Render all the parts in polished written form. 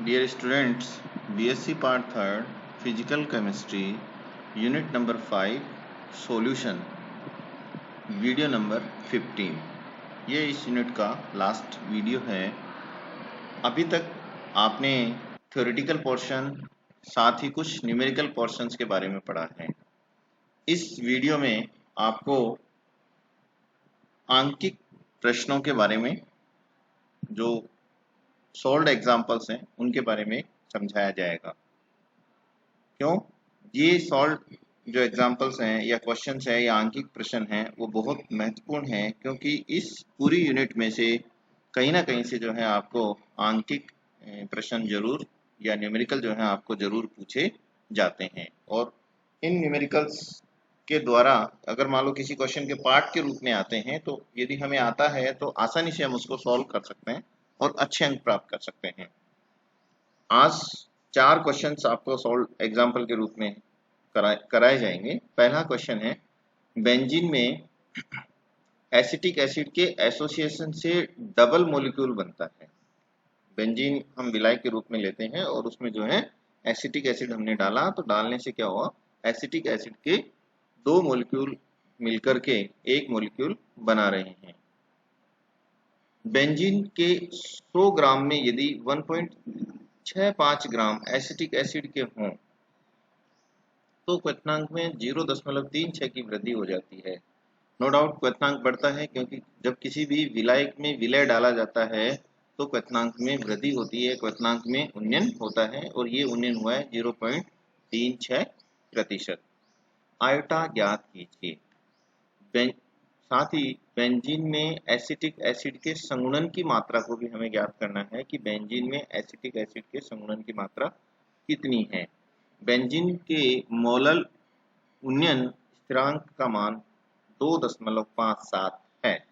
Dear students, BSc Part 3rd Physical Chemistry Unit number 5 Solution video number 15। ये इस unit का last video है। अभी तक आपने थ्योरेटिकल पोर्शन साथ ही कुछ न्यूमेरिकल पोर्शंस के बारे में पढ़ा है। इस वीडियो में आपको आंकिक प्रश्नों के बारे में, जो सॉल्व्ड एग्जाम्पल्स हैं, उनके बारे में समझाया जाएगा। क्यों? ये सॉल्व जो एग्जाम्पल्स हैं या क्वेश्चंस हैं या आंकिक प्रश्न हैं वो बहुत महत्वपूर्ण हैं, क्योंकि इस पूरी यूनिट में से कहीं ना कहीं से जो है आपको आंकिक प्रश्न जरूर या न्यूमेरिकल जो है आपको जरूर पूछे जाते हैं। और इन न्यूमेरिकल्स के द्वारा अगर मान लो किसी क्वेश्चन के पार्ट के रूप में आते हैं तो यदि हमें आता है तो आसानी से हम उसको सॉल्व कर सकते हैं और अच्छे अंक प्राप्त कर सकते हैं। आज 4 क्वेश्चंस आपको सॉल्व एग्जाम्पल के रूप में कराए जाएंगे। पहला क्वेश्चन है, बेंजीन में एसिटिक एसिड के एसोसिएशन से डबल मॉलिक्यूल बनता है। बेंजीन हम विलायक के रूप में लेते हैं और उसमें जो है एसिटिक एसिड हमने डाला, तो डालने से क्या हुआ, एसिटिक एसिड के 2 मॉलिक्यूल मिलकर के एक मॉलिक्यूल बना रहे हैं। बेंजीन के 100 ग्राम में यदि 1.65 ग्राम एसिटिक एसिड के हों तो क्वथनांक में 0.36 की वृद्धि हो जाती है। नो डाउट क्वथनांक बढ़ता है, क्योंकि जब किसी भी विलायक में विलय डाला जाता है तो क्वथनांक में वृद्धि होती है, क्वथनांक में उन्नयन होता है, और ये उन्नयन हुआ है 0.36%। आयोटा ज्ञात कीजिए। साथ ही बेंजीन में एसिटिक एसिड के संगुणन की मात्रा को भी हमें ज्ञात करना है कि बेंजीन में एसिटिक एसिड के संगुणन की मात्रा कितनी है। बेंजीन के मोलल उन्नयन स्थिरांक का मान 2.57 है।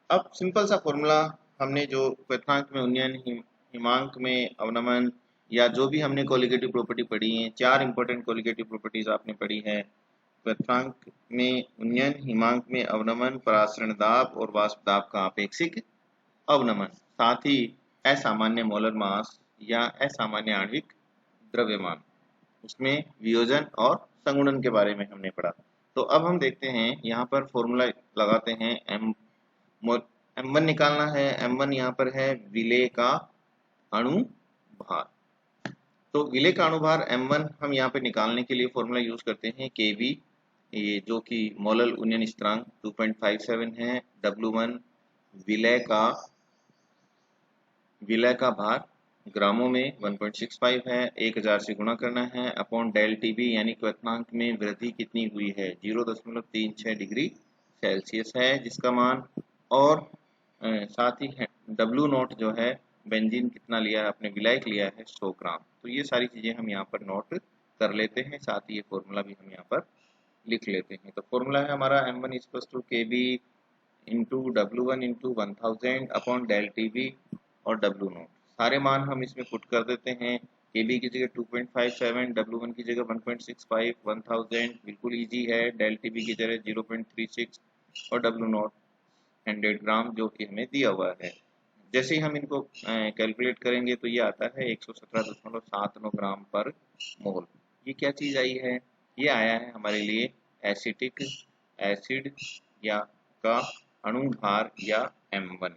अब सिंपल सा फॉर्मूला हमने जो क्वथनांक में उन्नयन, हिमांक में अवनमन, या जो भी हमने कोलिगेटिव प्रॉपर्टी पढ़ी है, 4 इंपॉर्टेंट कोलिगेटिव प्रॉपर्टीज आपने पढ़ी है। क्वथनांक में उन्नयन, हिमांक में अवनमन, परासरण दाब और वाष्प दाब का आपेक्षिक अवनमन, साथ ही असामान्य मोलर मास या असामान्य आणविक द्रव्यमान, उसमें वियोजन और संगुणन के बारे में हमने पढ़ा। तो अब हम देखते हैं, यहाँ पर फॉर्मूला लगाते हैं। M1 निकालना है। M1 यहाँ पर है विलेय का अणु भार। तो विलेय का अणु भार M1 हम यहाँ पे निकालने के लिए फॉर्मूला यूज करते हैं Kb, ये जो कि मोलल उन्नयन स्थिरांक 2.57 है। W1 विलय का भार ग्रामों में 1.65 है, 1000 से गुणा करना है, अपॉन डेल टीबी यानी क्वथनांक में वृद्धि कितनी हुई है, 0.36 डिग्री सेल्सियस है जिसका मान, और साथ ही W नोट जो है बेंजीन कितना लिया है, अपने विलायक लिया है 100 ग्राम। तो ये सारी चीजें हम यहाँ पर नोट कर लेते हैं, साथ ही ये फॉर्मूला भी हम यहाँ पर लिख लेते हैं। तो फॉर्मूला है हमारा M1 = Kb into W1 into 1000 upon del TB और W नोट। सारे मान हम इसमें पुट कर देते हैं। Kb की जगह 2.57, W1 की जगह 1.65, 1000 बिल्कुल इजी है, डेल टीबी की जगह 0.36 और W नोट 100 ग्राम जो कि हमें दिया हुआ है। जैसे ही हम इनको कैलकुलेट करेंगे तो ये आता है 117.79 ग्राम पर मोल। ये क्या चीज आई है? ये आया है हमारे लिए एसिटिक एसिड या का अणु भार या M1।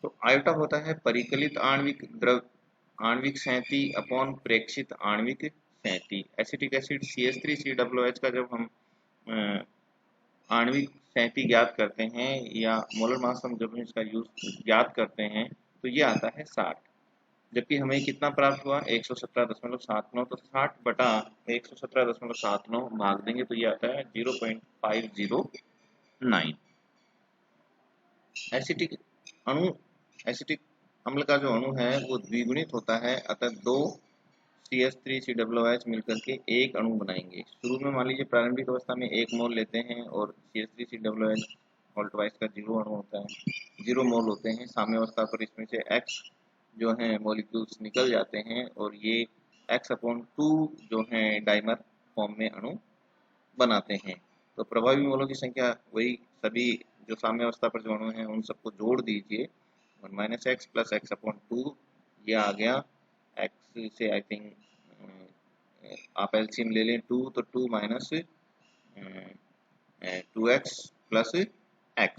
तो आयोटा होता है परिकलित आणविक आणविक संहति अपॉन प्रेक्षित आणविक संहति। एसिटिक एसिड CH3COOH का जब हम आणविक संहति ज्ञात करते हैं या मोलर मास हम जब इसका यूज ज्ञात करते हैं तो ये आता है 60, जबकि हमें कितना प्राप्त हुआ 117.79। तो 60 बटा 117.79 भाग देंगे तो ये आता है 0.509। एसिटिक अम्ल का जो अणु है वो द्विगुणित होता है, अतः 2 CH3COOH मिलकर के एक अणु बनाएंगे। शुरू में मान लीजिए प्रारंभिक अवस्था में 1 मोल लेते हैं और CH3COOH ऑल्टवाइज का 0 अणु होता है, 0 मोल होते हैं। साम्य अवस्था पर इसमें से X जो है मॉलिक्यूल्स निकल जाते हैं और ये X/2 जो है डाइमर फॉर्म में अणु बनाते हैं। तो प्रभावी मोलों की संख्या वही, सभी जो साम्य अवस्था पर जो अणु हैं उन सबको जोड़ दीजिए, 1 - X + X/2 ये आ गया से आई थिंक आप एलसीएम ले लें 2, तो 2 माइनस 2x प्लस x,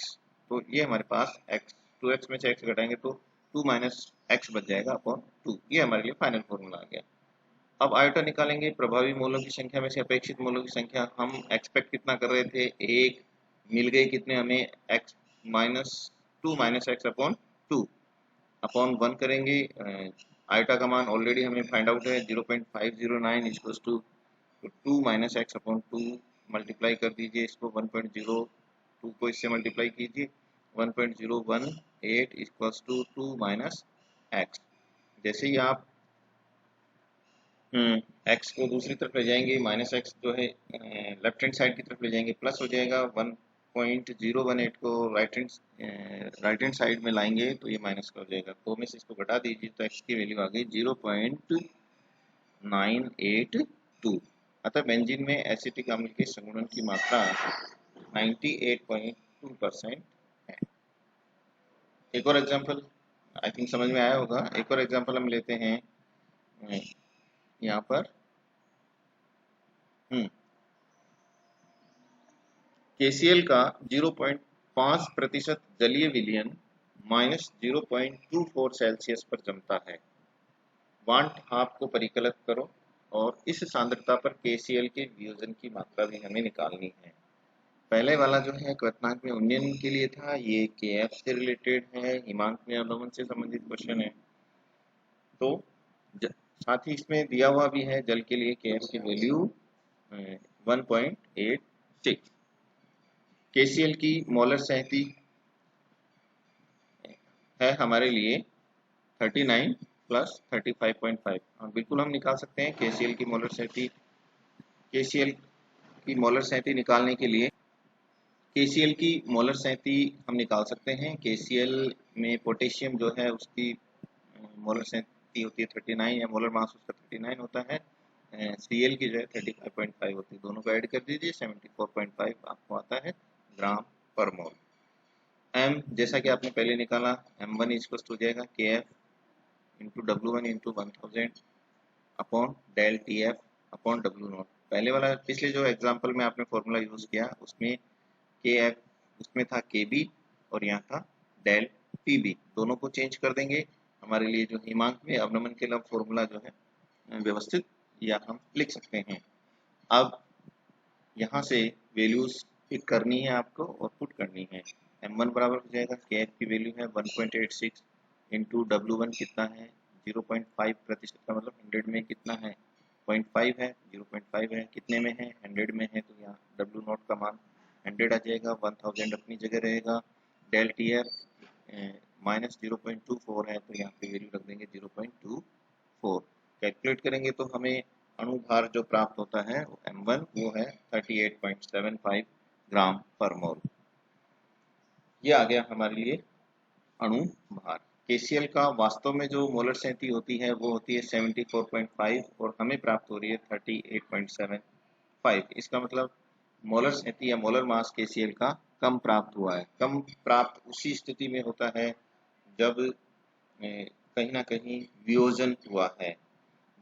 तो ये हमारे पास x, 2x में से x घटाएंगे तो 2 माइनस x बच जाएगा अपॉन 2। ये हमारे लिए फाइनल फॉर्मूला आ गया। अब आयोटा निकालेंगे। प्रभावी मोलों की संख्या में से अपेक्षित मोलों की संख्या हम एक्सपेक्ट कितना कर रहे थे, एक मिल गए कितने हमें, x minus 2 minus x upon 2 upon 1 करेंगे। आयोटा का मान ऑलरेडी हमें फाइंड आउट है 0.509 equals to 2 minus x upon 2, multiply कर दीजिए इसको 1.02 को इससे मल्टीप्लाई कीजिए 1.018 इक्वल्स टू 2 माइनस एक्स। जैसे ही आप एक्स को दूसरी तरफ ले जाएंगे, माइनस एक्स जो है लेफ्ट हैंड साइड की तरफ ले जाएंगे प्लस हो जाएगा, 1.018 को राइट हैंड साइड में लाएंगे तो ये माइनस का हो जाएगा, तो में से इसको घटा दीजिए तो एक्स की वैल्यू आ गई 0.982। अतः बेंजीन में एसिटिक अम्ल के संगुणन की मात्रा 98.2% है। एक और एग्जांपल आई थिंक समझ में आया होगा। एक और एग्जांपल हम लेते हैं यहाँ पर KCl का 0.5% जलीय विलयन -0.24 सेल्सियस पर जमता है। वांट हाफ को परिकलित करो और इस सांद्रता पर KCl के वियोजन की मात्रा भी हमें निकालनी है। पहले वाला जो है क्वथनांक में उन्नयन के लिए था, ये KF से रिलेटेड है, हिमांक में अवलंबन से संबंधित क्वेश्चन है। तो साथ ही इसमें दिया हुआ भी है जल के लिए KF की वैल्यू 1.86। KCl की मोलर सहती है हमारे लिए 39 प्लस 35.5। बिल्कुल हम निकाल सकते हैं KCl की मोलर सहती। KCl की मोलर सहती निकालने के लिए KCl की मोलर सहती हम निकाल सकते हैं। KCl में पोटेशियम जो है उसकी मोलर सहती होती है 39 या मोलर मास उसका 39 होता है। Cl की जो है 35.5 होती है। दोनों को ऐड कर दीजिए 74.5 आपको आता है ग्राम पर मोल। m जैसा कि आपने पहले निकाला m1 इक्वल हो जाएगा KF into W1 into 1000 upon del TF upon W0। पहले वाला पिछले जो एग्जांपल में आपने फॉर्मूला यूज किया उसमें KF उसमें था KB और यहाँ था डेल PB, दोनों को चेंज कर देंगे। हमारे लिए जो हिमांक में अवनमन के लिए फॉर्मूला जो है व्यवस्थित या हम लिख सकते हैं। अब यहाँ से वैल्यूज पिक करनी है आपको और पुट करनी है। m1 बराबर हो जाएगा KF की वैल्यू है 1.86 इंटू W1 कितना है 0.5% का मतलब 100 में कितना है 0.5 है, 0.5 है कितने में है 100 में है, तो यहाँ W0 का मान 100 आ जाएगा, 1000 अपनी जगह रहेगा। डेल TF माइनस 0.24 है तो यहाँ पे वैल्यू रख देंगे 0.24। कैलकुलेट करेंगे तो हमें अणु भार जो प्राप्त होता है m1 वो है 38.75 ग्राम पर मोल। ये आ गया हमारे लिए अणु भार। KCl का वास्तव में जो मोलर सहती होती है वो होती है 74.5 और हमें प्राप्त हो रही है 38.75। इसका मतलब मोलर सहती या मोलर मास KCl का कम प्राप्त हुआ है। कम प्राप्त उसी स्थिति में होता है जब कहीं ना कहीं वियोजन हुआ है।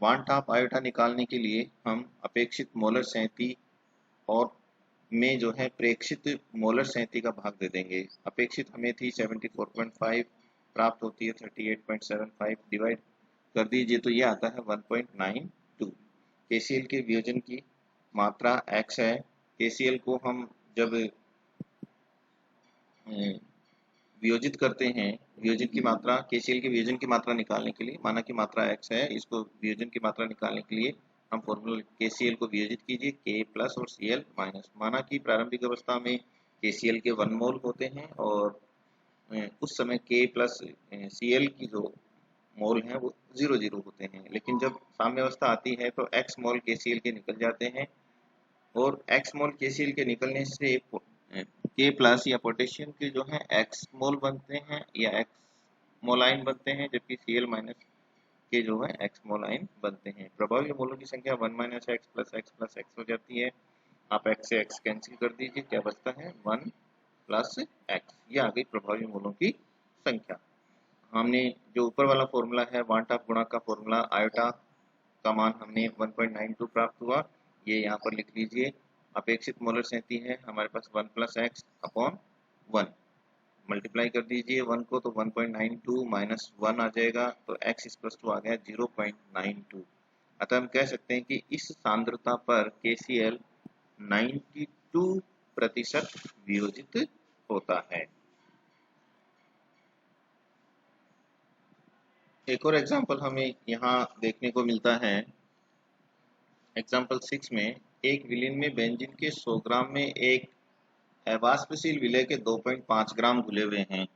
वांट ऑफ आयोटा निकालने के लिए हम अपेक्षित मोलर सहती और में जो है प्रेक्षित मोलर सहती का भाग दे देंगे। अपेक्षित हमें थी 74.5, प्राप्त होती है 38.75, डिवाइड कर दीजिए तो ये आता है 1.92। KCl के वियोजन की मात्रा x है। KCl को हम जब वियोजित करते हैं, वियोजन की मात्रा KCl के वियोजन की मात्रा निकालने के लिए, माना की मात्रा x है, इसको वियोजन की मात्रा निकालने के लिए हम फॉर्मूला KCl को वियोजित कीजिए K प्लस और Cl माइनस। माना कि प्रारंभिक अवस्था में KCl के 1 मोल होते हैं और उस समय K प्लस Cl की जो मोल हैं वो 0 होते हैं, लेकिन जब साम्य अवस्था आती है तो x मोल KCl के निकल जाते हैं और x मोल KCl के निकलने से K प्लस या पोटेशियम के जो है x मोल बनते हैं या x मोलाइन बनते हैं, जबकि Cl माइनस के जो है x मोलाइन बनते हैं। प्रभावी मोलों की संख्या 1 माइनस एक्स प्लस एक्स हो जाती है। आप x से x कैंसिल कर दीजिए, क्या बचता है 1 प्लस एक्स। ये आ गई प्रभावी मोलों की संख्या। हमने जो ऊपर वाला फॉर्मूला है वांट ऑफ गुणा का फॉर्मूला आयोटा का मान हमने 1.92 प्राप्त हुआ, ये यहाँ पर लिख लीजिए। अपेक्षित मोलर सहती है हमारे पास 1 + x अपॉन 1, मल्टीप्लाई कर दीजिए 1 को तो 1.92 माइनस 1 आ जाएगा, तो x = आ गया 0.92। अतः हम कह सकते हैं कि इस सांद्रता पर KCl 92% वियोजित होता है। एक और एग्जाम्पल हमें यहाँ देखने को मिलता है। एग्जाम्पल 6 में एक विलेन में बेंजीन के 100 ग्राम में एक अवाष्पशील विलय के 2.5 ग्राम घुले हुए हैं।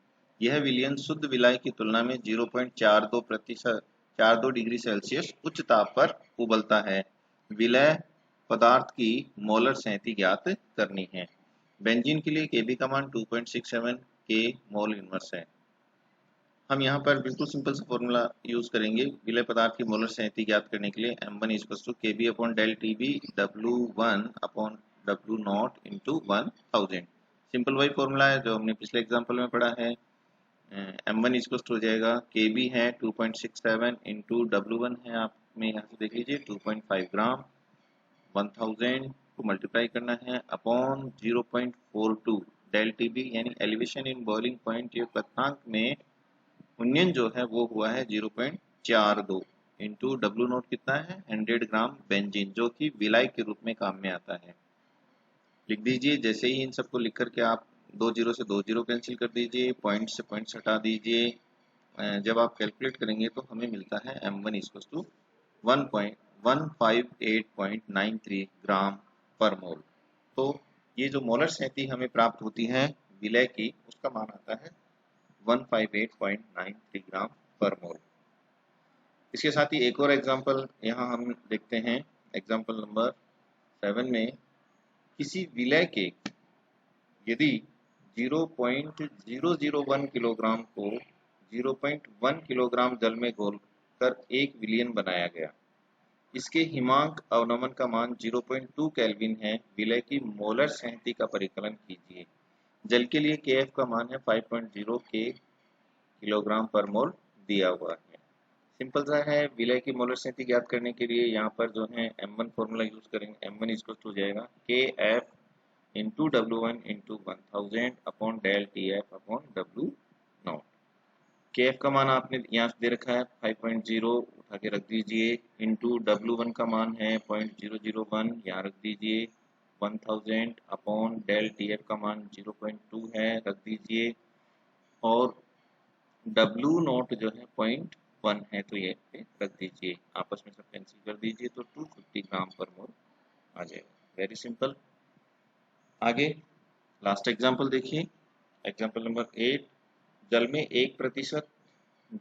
यह विलयन शुद्ध विलाय की तुलना में 0.42 डिग्री सेल्सियस उच्च ताप पर उबलता है। विलय पदार्थ की मोलर सहती ज्ञात करनी है। बेंजीन के लिए Kb का मान 2.67 के मोल इनवर्स है। हम यहाँ पर बिल्कुल सिंपल सा फॉर्मूला यूज करेंगे विलय पदार्थ की मोलर सहती ज्ञात करने के लिए। m1 = Kb/Δtb W1/W0 × 1000। सिंपल वही फॉर्मूला है जो हमने पिछले एग्जांपल में पढ़ा है। m1 हो जाएगा Kb है 2.67 × W1 है, आप में यहाँ से देख लीजिए 2.5 ग्राम, 1000 को मल्टीप्लाई करना है अपॉन 0.42 ΔTB यानी एलिवेशन इन बॉइलिंग पॉइंट। ये क्वथनांक में उन्नयन जो है वो हुआ है 0.42 इंटू W0 कितना है 100 ग्राम बेंजीन, जो कि विलाय के रूप में काम में आता है। लिख दीजिए। जैसे ही इन सबको लिख करके आप 2 0 से 2 0 कैंसिल कर दीजिए, पॉइंट से पॉइंट हटा दीजिए। जब आप कैलकुलेट करेंगे तो हमें मिलता है m1 = 158.93 ग्राम पर मोल। तो ये जो मोलर सहती हमें प्राप्त होती है विलय की, उसका मान आता है 158.93 ग्राम पर मोल। इसके साथ ही एक और एग्जांपल यहाँ हम देखते हैं। एग्जांपल नंबर 7 में किसी विलय के यदि 0.001 किलोग्राम को 0.1 किलोग्राम जल में घोलकर एक विलयन बनाया गया। इसके हिमांक अवनमन का मान 0.2 केल्विन है। विलय की मोलर सहती का परिकलन कीजिए। जल के लिए Kf का मान है 5.0 किलोग्राम पर मोल दिया हुआ है। सिंपल सा है। विलय की मोलर सहती ज्ञात करने के लिए यहाँ पर जो है m1 फॉर्मूला यूज करेंगे। m1 = हो जाएगा Kf × W1 × 1000 upon ΔTf upon W0। Kf का मान आपने यहाँ से दे रखा है 5.0, उठा के रख दीजिए, इंटू W1 का मान है 0.001, यहाँ रख दीजिए, 1000 अपॉन ΔTf का मान 0.2 है, रख दीजिए, और W0 जो है 0.1 है तो ये रख दीजिए। आपस में सब कैंसिल कर दीजिए तो 250 ग्राम पर मोल आ जाएगा। Very simple. आगे लास्ट एग्जांपल देखिए। एग्जांपल नंबर 8, जल में 1%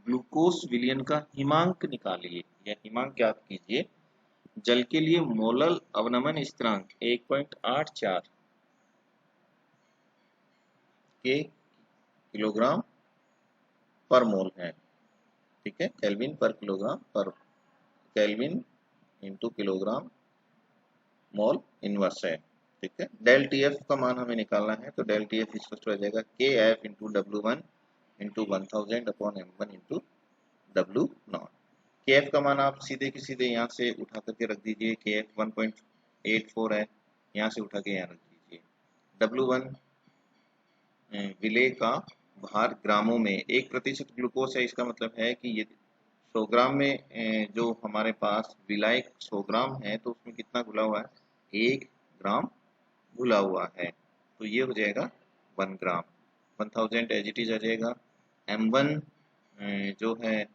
ग्लूकोज विलयन का हिमांक निकालिए या हिमांक ज्ञात कीजिए। जल के लिए मोलल अवनमन स्थिरांक 1.84 के किलोग्राम पर मोल है। ठीक है, केल्विन पर किलोग्राम पर kelvin into kilogram mole inverse है। ठीक है, डेल TF का मान हमें निकालना है तो डेल TF हो जाएगा KF × W1 × 1000 upon m1 × W0। KF का मान आप सीधे के सीधे यहाँ से उठा करके रख दीजिए। KF 1.84 है, यहाँ से उठा के यहाँ रख दीजिए। W1 विलेय का भार ग्रामों में 1% ग्लूकोज है। इसका मतलब है कि ये 100 ग्राम में जो हमारे पास विलायक 100 ग्राम है तो उसमें कितना घुला हुआ है 1 ग्राम घुला हुआ है, तो ये हो जाएगा 1 ग्राम। 1000 एज इट इज आ जाएगा। m1 जो है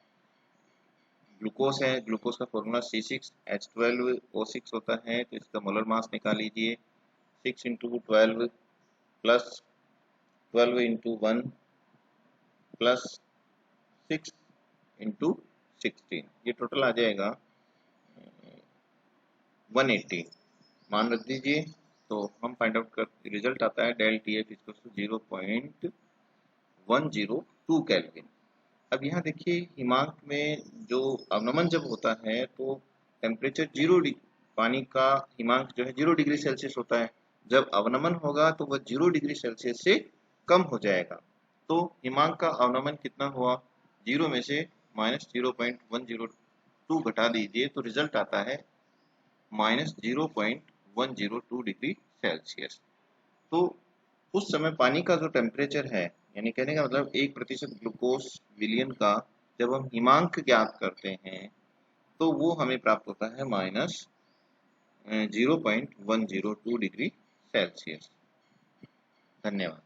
ग्लूकोज है, ग्लूकोज का फॉर्मूला C6H12O6 होता है, तो इसका मोलर मास निकाल लीजिए। 6 × 12 प्लस 12 × 1 प्लस 6 × 16, ये टोटल आ जाएगा 180। मान रख दीजिए तो हम फाइंड आउट कर रिजल्ट आता है डेल TF = 0.102 केल्विन। अब यहाँ देखिए हिमांक में जो अवनमन जब होता है तो टेम्परेचर 0 पानी का हिमांक जो है 0 डिग्री सेल्सियस होता है। जब अवनमन होगा तो वह 0 डिग्री सेल्सियस से कम हो जाएगा। तो हिमांक का अवनमन कितना हुआ, 0 में से -0.102 2 घटा दीजिए तो रिजल्ट आता है -0.102 डिग्री सेल्सियस। तो उस समय पानी का जो टेम्परेचर है, यानी कहने का मतलब 1% ग्लूकोज विलियन का जब हम हिमांक ज्ञात करते हैं तो वो हमें प्राप्त होता है -0.102 डिग्री सेल्सियस। धन्यवाद।